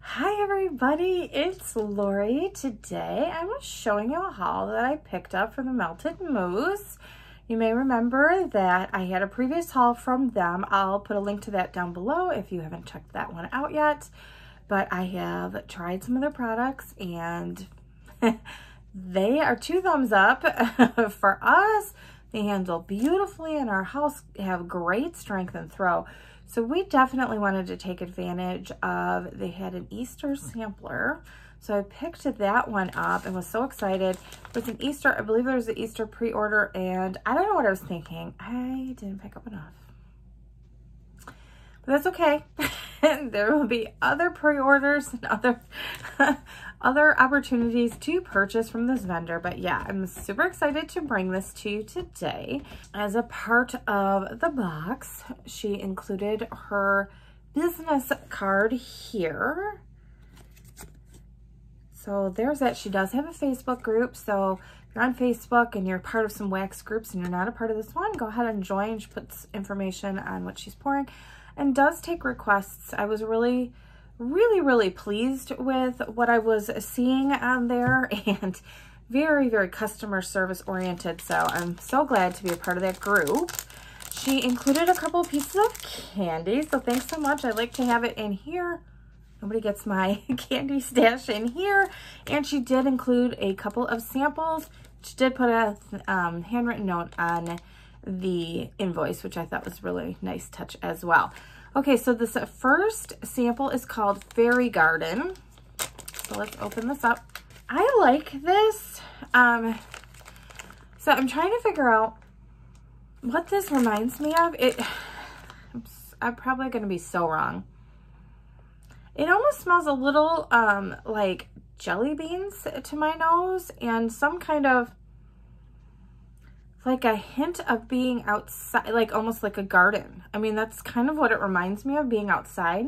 Hi everybody, it's Lori. Today I'm showing you a haul that I picked up from the Melted Mousse. You may remember that I had a previous haul from them. I'll put a link to that down below if you haven't checked that one out yet. But I have tried some of their products and they are 2 thumbs up for us. They handle beautifully in our house, have great strength and throw. So we definitely wanted to take advantage of, they had an Easter sampler. So I picked that one up and was so excited. It was an Easter, I believe there was an Easter pre-order, and I don't know what I was thinking. I didn't pick up enough. But that's okay. There will be other pre-orders and other opportunities to purchase from this vendor. But yeah, I'm super excited to bring this to you today. As a part of the box, she included her business card here. So there's that. She does have a Facebook group. So if you're on Facebook and you're part of some wax groups and you're not a part of this one, go ahead and join. She puts information on what she's pouring and does take requests. I was really pleased with what I was seeing on there, and very customer service oriented. So I'm so glad to be a part of that group. She included a couple pieces of candy, so thanks so much. I like to have it in here. Nobody gets my candy stash in here. And she did include a couple of samples. She did put a handwritten note on the invoice, which I thought was really nice touch as well. Okay, so this first sample is called Fairy Garden. So let's open this up. I like this. So I'm trying to figure out what this reminds me of. I'm probably going to be so wrong. It almost smells a little like jelly beans to my nose, and some kind of like a hint of being outside, like almost like a garden. I mean, that's kind of what it reminds me of, being outside.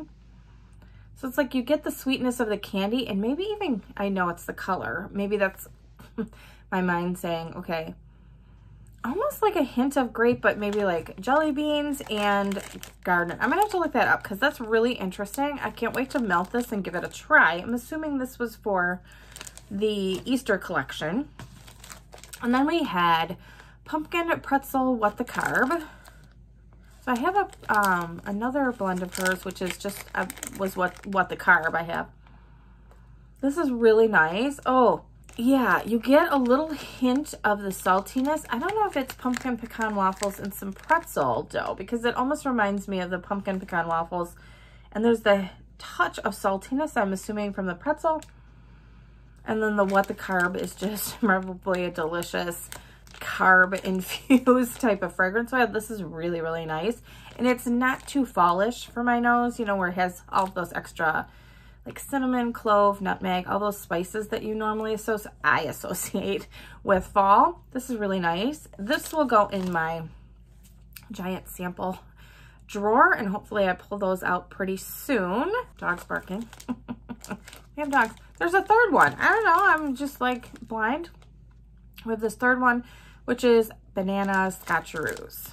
So it's like you get the sweetness of the candy, and maybe even, I know it's the color. Maybe that's my mind saying, okay, almost like a hint of grape, but maybe like jelly beans and garden. I'm gonna have to look that up because that's really interesting. I can't wait to melt this and give it a try. I'm assuming this was for the Easter collection. And then we had pumpkin pretzel what the carb. So I have another blend of hers, which is just was what the carb I have. This is really nice. Oh yeah, you get a little hint of the saltiness. I don't know if it's pumpkin pecan waffles and some pretzel dough, because it almost reminds me of the pumpkin pecan waffles, and there's the touch of saltiness, I'm assuming, from the pretzel. And then the what the carb is just probably a delicious carb infused type of fragrance. So this is really nice, and it's not too fallish for my nose, you know, where it has all those extra like cinnamon, clove, nutmeg, all those spices that you normally associate with fall. This is really nice. This will go in my giant sample drawer, and hopefully I pull those out pretty soon. Dog's barking. We have dogs. There's a third one. I don't know, I'm just like blind. We have this third one, which is banana Scotcheroos.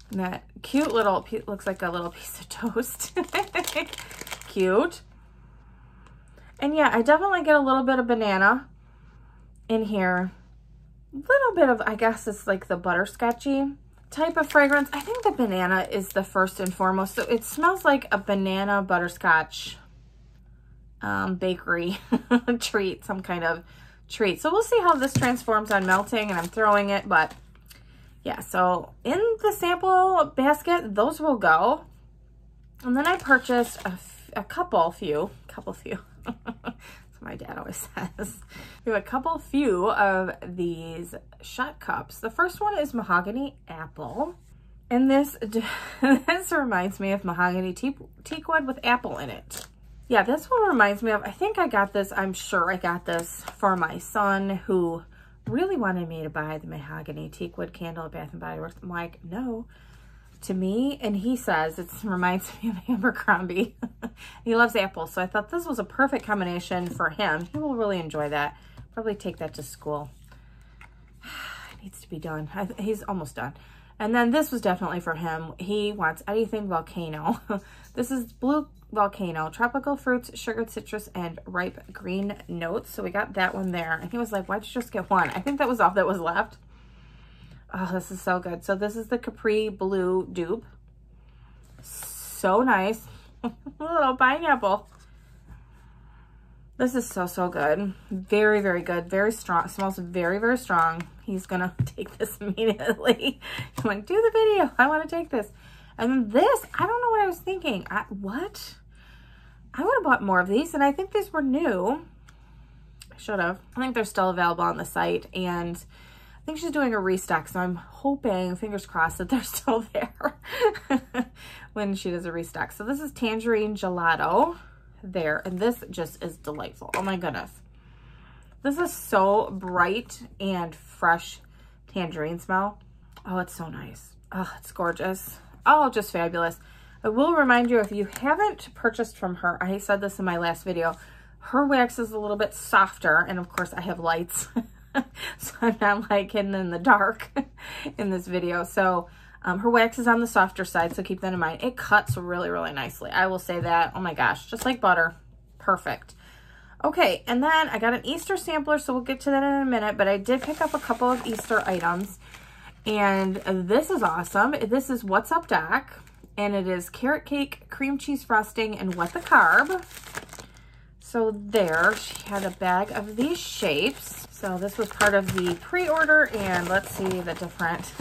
And that cute little, looks like a little piece of toast. Cute. And yeah, I definitely get a little bit of banana in here. A little bit of, I guess it's like the butterscotchy type of fragrance. I think the banana is the first and foremost. So it smells like a banana butterscotch bakery treat, some kind of treat. So we'll see how this transforms on melting, and I'm throwing it, but yeah, so in the sample basket, those will go. And then I purchased a couple few. That's what my dad always says. We have a few of these shot cups. The first one is Mahogany Apple, and this reminds me of mahogany teakwood with apple in it. Yeah, this one reminds me of, I think I got this, I'm sure I got this for my son, who really wanted me to buy the mahogany teakwood candle at Bath & Body Works. I'm like, no, to me. And he says it reminds me of Abercrombie. He loves apple, so I thought this was a perfect combination for him. He will really enjoy that. Probably take that to school. It needs to be done. He's almost done. And then this was definitely for him. He wants anything volcano. This is blue volcano, tropical fruits, sugared citrus, and ripe green notes. So we got that one there. And he was like, why'd you just get one? I think that was all that was left. Oh, this is so good. So this is the Capri Blue dupe. So nice. Little pineapple. This is so, so good. Very, very good. Very strong. It smells very, very strong. He's going to take this immediately. I'm like, do the video. I want to take this. And then this, I don't know what I was thinking. What? I would have bought more of these, and I think these were new. I should have. I think they're still available on the site, and I think she's doing a restock, so I'm hoping, fingers crossed, that they're still there when she does a restock. So this is Tangerine Gelato there, and this just is delightful. Oh my goodness. This is so bright and fresh tangerine smell. Oh, it's so nice. Oh, it's gorgeous. Oh, just fabulous. I will remind you, if you haven't purchased from her, I said this in my last video, her wax is a little bit softer, and of course I have lights, so I'm not like hidden in the dark in this video. So her wax is on the softer side, so keep that in mind. It cuts really, really nicely. I will say that. Oh my gosh, just like butter. Perfect. Okay, and then I got an Easter sampler, so we'll get to that in a minute, but I did pick up a couple of Easter items, and this is awesome. This is What's Up Doc, and it is carrot cake, cream cheese frosting, and what the carb. So there, she had a bag of these shapes. So this was part of the pre-order, and let's see the different,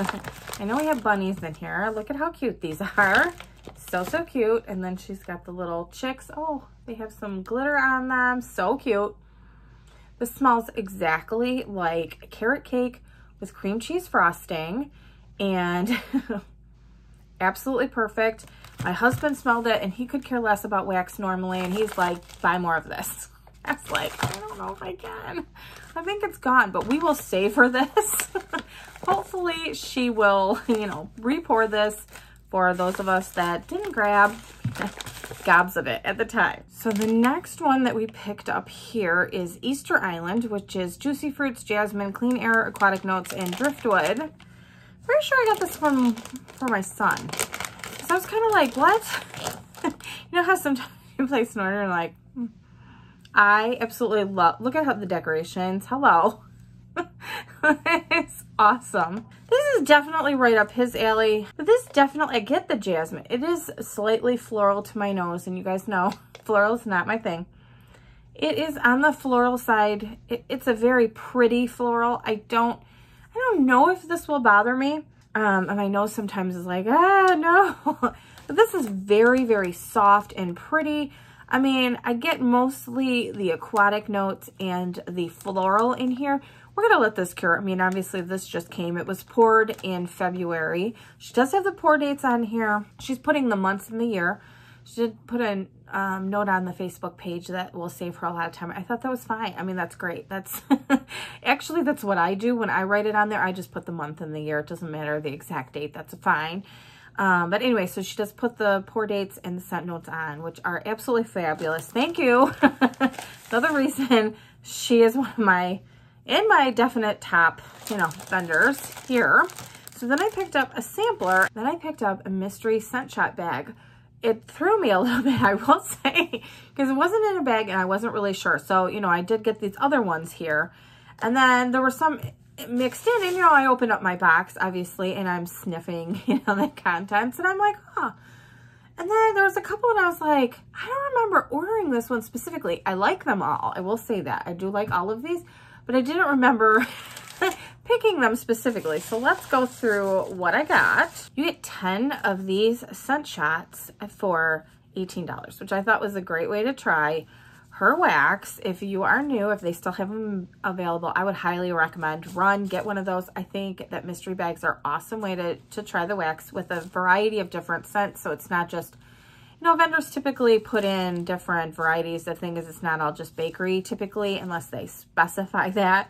I know we have bunnies in here. Look at how cute these are. So, so cute. And then she's got the little chicks. Oh, they have some glitter on them. So cute. This smells exactly like carrot cake with cream cheese frosting, and absolutely perfect. My husband smelled it, and he could care less about wax normally, and he's like, buy more of this. I was like, I don't know if I can. I think it's gone, but we will save her this. Hopefully she will, you know, re-pour this for those of us that didn't grab gobs of it at the time. So the next one that we picked up here is Easter Island, which is juicy fruits, jasmine, clean air, aquatic notes, and driftwood. Pretty sure I got this one for my son. So I was kind of like, what? You know how sometimes you place an order and like, I absolutely love, look at how the decorations, hello. It's awesome. This is definitely right up his alley, but this definitely, I get the jasmine. It is slightly floral to my nose, and you guys know floral is not my thing. It is on the floral side. It's a very pretty floral. I don't know if this will bother me. And I know sometimes it's like, no. But this is very, very soft and pretty. I mean, I get mostly the aquatic notes and the floral in here. We're going to let this cure. I mean, obviously this just came. It was poured in February. She does have the pour dates on here. She's putting the months in the year. She did put a note on the Facebook page that will save her a lot of time. I thought that was fine. I mean, that's great. That's actually, that's what I do when I write it on there. I just put the month and the year. It doesn't matter the exact date. That's fine. But anyway, so she does put the pour dates and the scent notes on, which are absolutely fabulous. Thank you. Another reason she is one of my, in my definite top, you know, vendors here. So then I picked up a sampler. Then I picked up a mystery scent shot bag. It threw me a little bit, I will say, because it wasn't in a bag and I wasn't really sure. So, you know, I did get these other ones here. And then there were some mixed in, and, you know, I opened up my box, obviously, and I'm sniffing, you know, the contents, and I'm like, huh. And then there was a couple, and I was like, I don't remember ordering this one specifically. I like them all. I will say that. I do like all of these, but I didn't remember picking them specifically. So let's go through what I got. You get 10 of these scent shots for $18, which I thought was a great way to try her wax. If you are new, if they still have them available, I would highly recommend get one of those. I think that mystery bags are an awesome way to try the wax with a variety of different scents. So it's not just, you know, vendors typically put in different varieties. The thing is, it's not all just bakery typically, unless they specify that.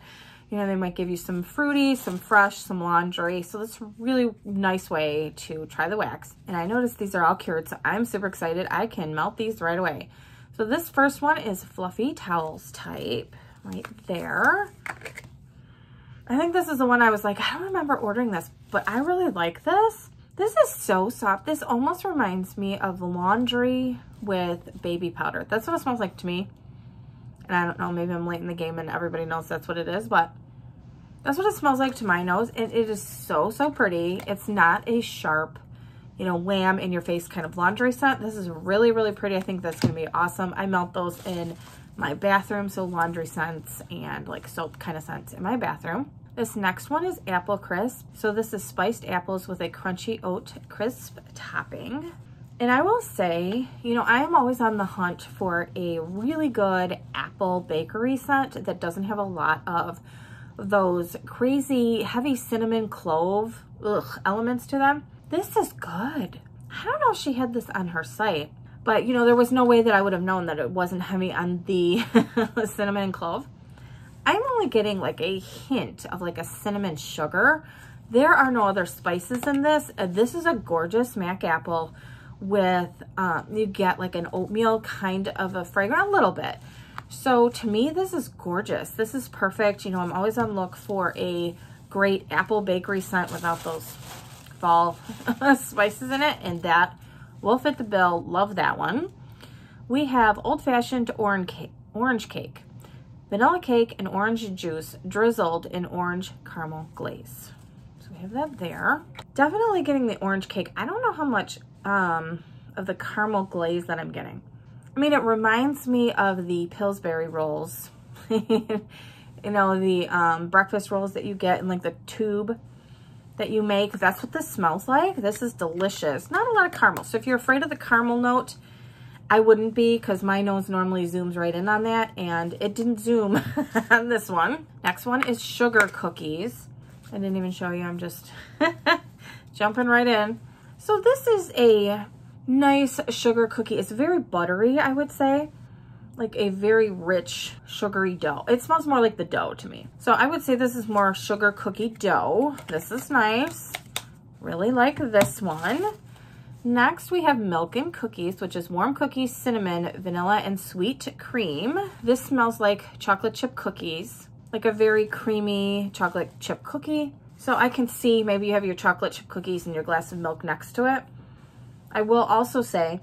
You know, they might give you some fruity, some fresh, some laundry. So that's a really nice way to try the wax. And I noticed these are all cured, so I'm super excited. I can melt these right away. So this first one is Fluffy Towels type right there. I think this is the one I was like, I don't remember ordering this, but I really like this. This is so soft. This almost reminds me of laundry with baby powder. That's what it smells like to me. And I don't know, maybe I'm late in the game and everybody knows that's what it is, but that's what it smells like to my nose. And it is so, so pretty. It's not a sharp, you know, wham in your face kind of laundry scent. This is really, really pretty. I think that's going to be awesome. I melt those in my bathroom. So laundry scents and like soap kind of scents in my bathroom. This next one is Apple Crisp. So this is spiced apples with a crunchy oat crisp topping. And I will say, you know, I am always on the hunt for a really good apple bakery scent that doesn't have a lot of those crazy heavy cinnamon clove elements to them. This is good. I don't know if she had this on her site, but you know, there was no way that I would have known that it wasn't heavy on the cinnamon and clove. I'm only getting like a hint of like a cinnamon sugar. There are no other spices in this. This is a gorgeous Mac apple with, you get like an oatmeal kind of a fragrance, a little bit. So to me, this is gorgeous. This is perfect. You know, I'm always on look for a great apple bakery scent without those fall spices in it, and that will fit the bill. Love that one. We have old-fashioned orange cake. Vanilla cake and orange juice drizzled in orange caramel glaze. So we have that there. Definitely getting the orange cake. I don't know how much of the caramel glaze that I'm getting. I mean, it reminds me of the Pillsbury rolls. You know, the breakfast rolls that you get in like the tube that you make. That's what this smells like. This is delicious. Not a lot of caramel. So if you're afraid of the caramel note, I wouldn't be, because my nose normally zooms right in on that, and it didn't zoom on this one. Next one is sugar cookies. I didn't even show you. I'm just jumping right in. So this is a nice sugar cookie. It's very buttery, I would say. Like a very rich sugary dough. It smells more like the dough to me. So I would say this is more sugar cookie dough. This is nice. Really like this one. Next we have milk and cookies, which is warm cookies, cinnamon, vanilla, and sweet cream. This smells like chocolate chip cookies, like a very creamy chocolate chip cookie. So I can see maybe you have your chocolate chip cookies and your glass of milk next to it. I will also say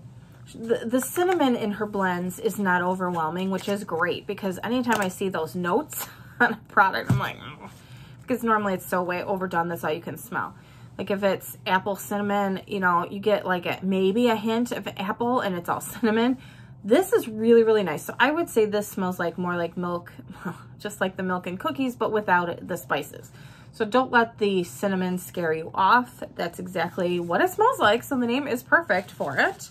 the cinnamon in her blends is not overwhelming, which is great, because anytime I see those notes on a product, I'm like, oh, because normally it's so way overdone, that's all you can smell. Like if it's apple cinnamon, you know, you get like maybe a hint of apple and it's all cinnamon. This is really, really nice. So I would say this smells like more like milk, just like the milk and cookies, but without the spices. So don't let the cinnamon scare you off. That's exactly what it smells like. So the name is perfect for it.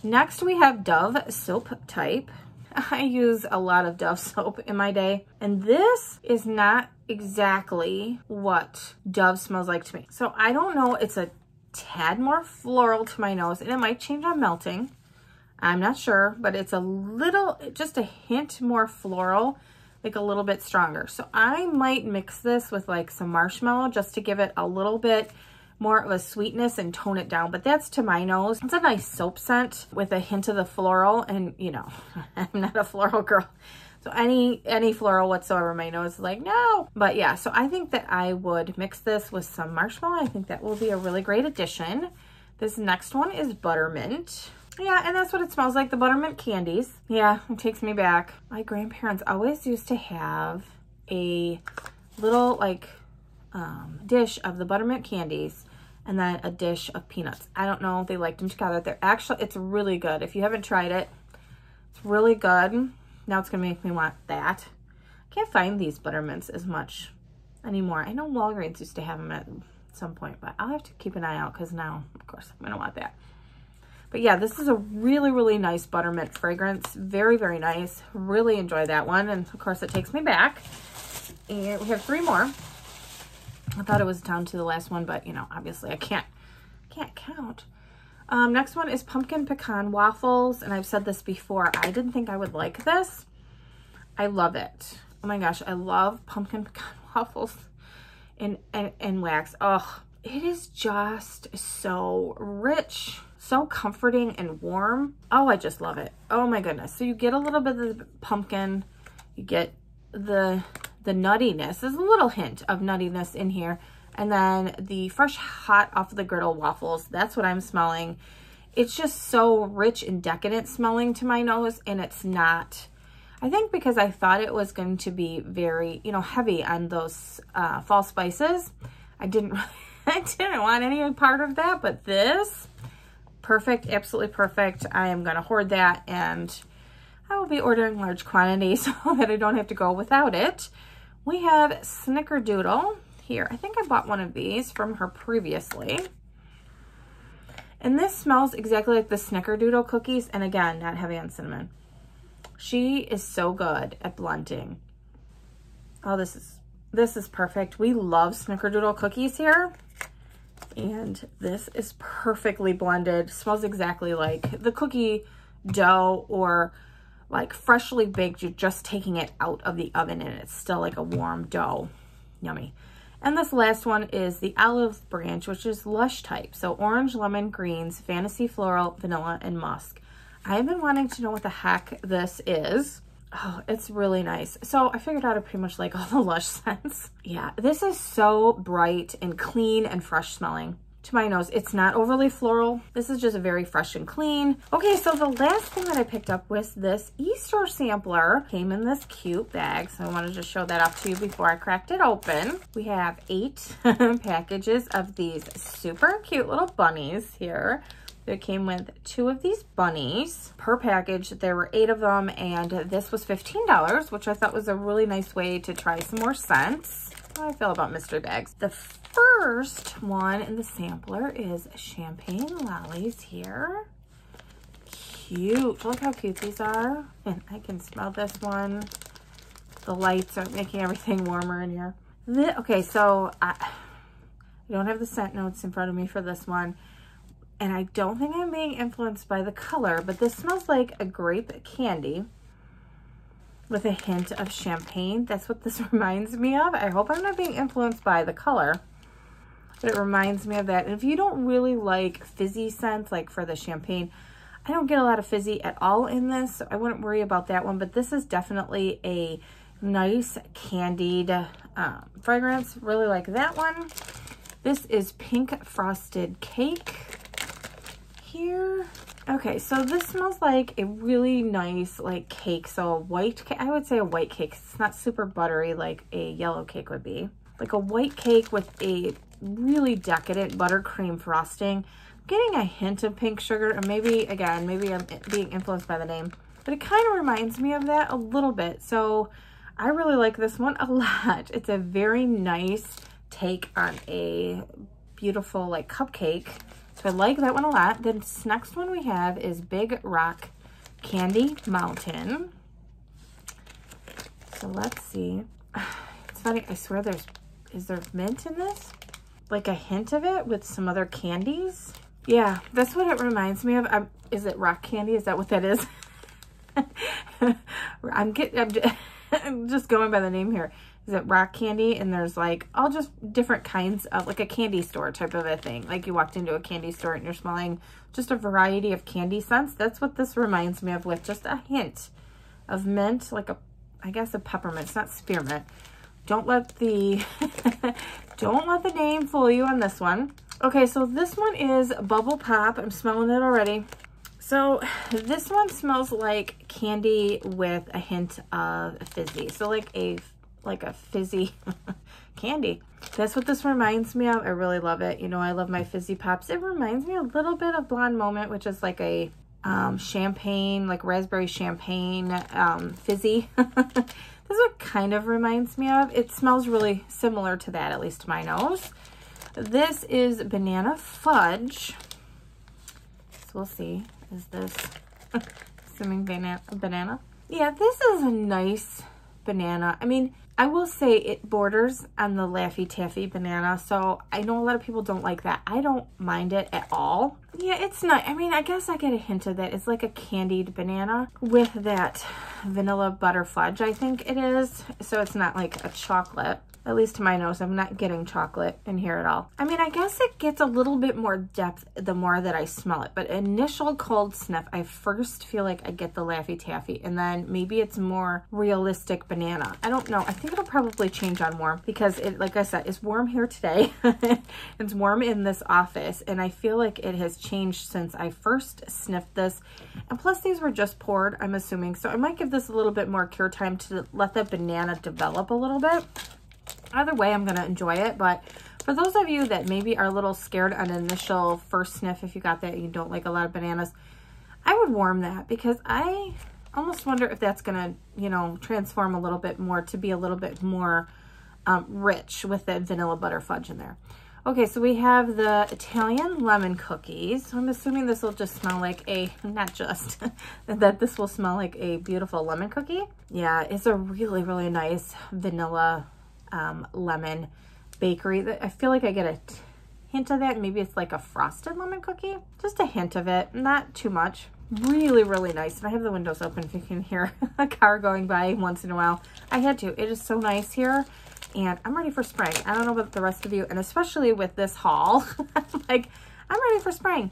Next we have Dove soap type. I use a lot of Dove soap in my day, and this is not exactly what Dove smells like to me. So I don't know, it's a tad more floral to my nose, and it might change on melting. I'm not sure, but it's a little, just a hint more floral, like a little bit stronger. So I might mix this with like some marshmallow just to give it a little bit more of a sweetness and tone it down, but that's to my nose. It's a nice soap scent with a hint of the floral, and you know, I'm not a floral girl. So any floral whatsoever, my nose is like, no. But yeah, so I think that I would mix this with some marshmallow. I think that will be a really great addition. This next one is Buttermint. Yeah, and that's what it smells like, the Buttermint candies. Yeah, it takes me back. My grandparents always used to have a little like dish of the Buttermint candies and then a dish of peanuts. I don't know if they liked them together. They're actually, it's really good. If you haven't tried it, it's really good. Now it's gonna make me want that. I can't find these Buttermints as much anymore. I know Walgreens used to have them at some point, but I'll have to keep an eye out because now, of course, I'm gonna want that. But yeah, this is a really, really nice Buttermint fragrance. Very, very nice. Really enjoy that one. And of course, it takes me back. And we have 3 more. I thought it was down to the last one, but you know, obviously I can't count. Next one is Pumpkin Pecan Waffles, and I've said this before. I didn't think I would like this. I love it. Oh my gosh, I love Pumpkin Pecan Waffles in wax. Oh, it is just so rich, so comforting and warm. Oh, I just love it. Oh my goodness. So you get a little bit of the pumpkin, you get the nuttiness. There's a little hint of nuttiness in here, And then the fresh hot off the griddle waffles, that's what I'm smelling. It's just so rich and decadent smelling to my nose, and it's not. I think because I thought it was going to be very, you know, heavy on those fall spices. I didn't want any part of that, but this, perfect, absolutely perfect. I am going to hoard that, and I will be ordering large quantities so that I don't have to go without it. We have Snickerdoodle here. I think I bought one of these from her previously. And this smells exactly like the Snickerdoodle cookies. And again, not heavy on cinnamon. She is so good at blending. Oh, this is perfect. We love Snickerdoodle cookies here. And this is perfectly blended. Smells exactly like the cookie dough, or like freshly baked. You're just taking it out of the oven and it's still like a warm dough. Yummy. And this last one is the olive branch, which is lush type. So orange, lemon, greens, fantasy floral, vanilla, and musk. I've been wanting to know what the heck this is. Oh, it's really nice. So I figured out I pretty much like all the lush scents. Yeah, this is so bright and clean and fresh smelling. To my nose, it's not overly floral. This is just very fresh and clean. Okay, so the last thing that I picked up was this Easter sampler. Came in this cute bag, so I wanted to show that off to you before I cracked it open. We have 8 packages of these super cute little bunnies here. It came with 2 of these bunnies per package. There were 8 of them, and this was $15, which I thought was a really nice way to try some more scents. How do I feel about mystery bags? The first one in the sampler is champagne lollies here. Cute. Look how cute these are. And I can smell this one. The lights are making everything warmer in here. Okay, so I don't have the scent notes in front of me for this one. And I don't think I'm being influenced by the color, but this smells like a grape candy with a hint of champagne. That's what this reminds me of. I hope I'm not being influenced by the color, but it reminds me of that. And if you don't really like fizzy scents, like for the champagne, I don't get a lot of fizzy at all in this, so I wouldn't worry about that one. But this is definitely a nice candied fragrance. Really like that one. This is Pink Frosted Cake here. Okay, so this smells like a really nice like cake. So a white cake, I would say a white cake. It's not super buttery like a yellow cake would be. Like a white cake with a really decadent buttercream frosting. I'm getting a hint of pink sugar, and maybe, again, maybe I'm being influenced by the name, but it kind of reminds me of that a little bit. So I really like this one a lot. It's a very nice take on a beautiful like cupcake. So I like that one a lot. This next one we have is Big Rock Candy Mountain. So let's see. It's funny, I swear is there mint in this? Like a hint of it with some other candies? Yeah, that's what it reminds me of. Is it rock candy? Is that what that is? I'm just going by the name here. Is it rock candy? And there's like all just different kinds of like a candy store type of a thing. Like you walked into a candy store and you're smelling just a variety of candy scents. That's what this reminds me of, with just a hint of mint, like I guess a peppermint. It's not spearmint. Don't let the don't let the name fool you on this one. Okay, so this one is Bubble Pop. I'm smelling it already. So this one smells like candy with a hint of fizzy. So like a fizzy candy. That's what this reminds me of. I really love it. You know, I love my fizzy pops. It reminds me a little bit of Blonde Moment, which is like a champagne, like raspberry champagne fizzy. This is what kind of reminds me of. It smells really similar to that, at least to my nose. This is Banana Fudge. So we'll see. Is this assuming banana? Yeah, this is a nice banana. I mean, I will say it borders on the Laffy Taffy banana, so I know a lot of people don't like that. I don't mind it at all. Yeah, it's not. I mean, I guess I get a hint of that. It's like a candied banana with that vanilla butter fudge, I think it is. So it's not like a chocolate. At least to my nose, I'm not getting chocolate in here at all. I mean, I guess it gets a little bit more depth the more that I smell it, but initial cold sniff, I first feel like I get the Laffy Taffy, and then maybe it's more realistic banana. I don't know. I think it'll probably change on warm because it, like I said, it's warm here today. It's warm in this office, and I feel like it has changed since I first sniffed this. And plus these were just poured, I'm assuming. So I might give this a little bit more cure time to let the banana develop a little bit. Either way, I'm going to enjoy it. But for those of you that maybe are a little scared on initial first sniff, if you got that and you don't like a lot of bananas, I would warm that because I almost wonder if that's going to, you know, transform a little bit more to be a little bit more rich with that vanilla butter fudge in there. Okay, so we have the Italian lemon cookies. So I'm assuming this will just smell like a, not just, that this will smell like a beautiful lemon cookie. Yeah, it's a really, really nice vanilla lemon bakery. I feel like I get a hint of that. Maybe it's like a frosted lemon cookie. Just a hint of it, not too much. Really, really nice. And I have the windows open if you can hear a car going by once in a while. I had to. It is so nice here. And I'm ready for spring. I don't know about the rest of you, and especially with this haul, like, I'm ready for spring.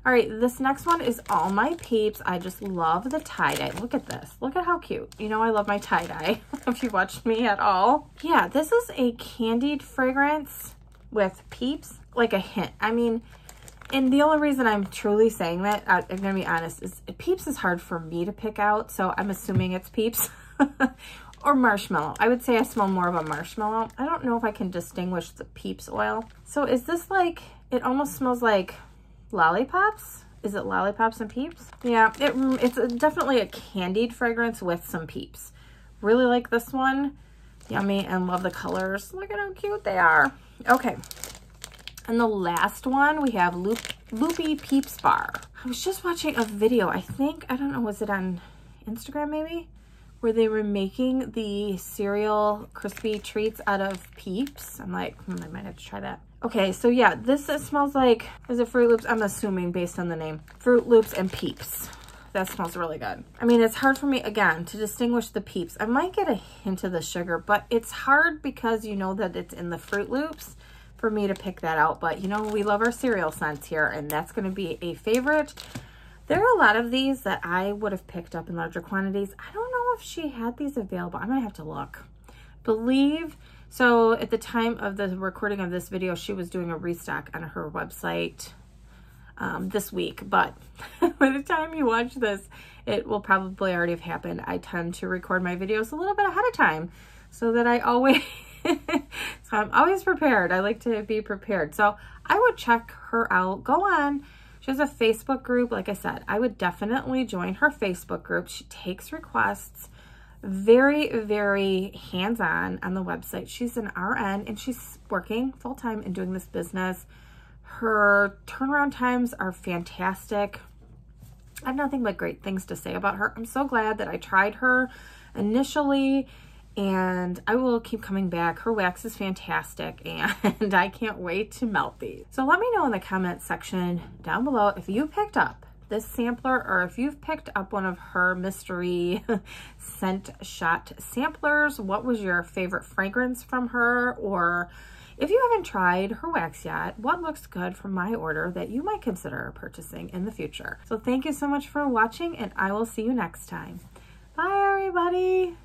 All right, this next one is All My Peeps. I just love the tie-dye. Look at this. Look at how cute. You know I love my tie-dye, if you watched me at all. Yeah, this is a candied fragrance with Peeps, like a hint. I mean, and the only reason I'm truly saying that, I'm going to be honest, is Peeps is hard for me to pick out, so I'm assuming it's Peeps. Or marshmallow. I would say I smell more of a marshmallow. I don't know if I can distinguish the Peeps oil. So is this like, it almost smells like lollipops? Is it lollipops and Peeps? Yeah, it's definitely a candied fragrance with some Peeps. Really like this one. Yummy, and love the colors. Look at how cute they are. Okay. And the last one, we have Loopy Peeps Bar. I was just watching a video, I think, I don't know, was it on Instagram maybe? Where they were making the cereal crispy treats out of Peeps. I'm like, I might have to try that. Okay, so yeah, this smells like, is it Fruit Loops? I'm assuming based on the name. Fruit Loops and Peeps. That smells really good. I mean, it's hard for me, again, to distinguish the Peeps. I might get a hint of the sugar, but it's hard because you know that it's in the Fruit Loops for me to pick that out. But, you know, we love our cereal scents here, and that's going to be a favorite. There are a lot of these that I would have picked up in larger quantities. I don't know if she had these available. I might have to look. So at the time of the recording of this video, she was doing a restock on her website this week. But by the time you watch this, it will probably already have happened. I tend to record my videos a little bit ahead of time so that I always, so I'm always prepared. I like to be prepared. So I would check her out. Go on. She has a Facebook group. Like I said, I would definitely join her Facebook group. She takes requests, very, very hands-on on the website. She's an RN and she's working full-time and doing this business. Her turnaround times are fantastic. I have nothing but great things to say about her. I'm so glad that I tried her initially, and I will keep coming back. Her wax is fantastic, and I can't wait to melt these. So let me know in the comment section down below if you picked up this sampler or if you've picked up one of her mystery scent shot samplers. What was your favorite fragrance from her? Or if you haven't tried her wax yet, what looks good from my order that you might consider purchasing in the future? So thank you so much for watching, and I will see you next time. Bye, everybody.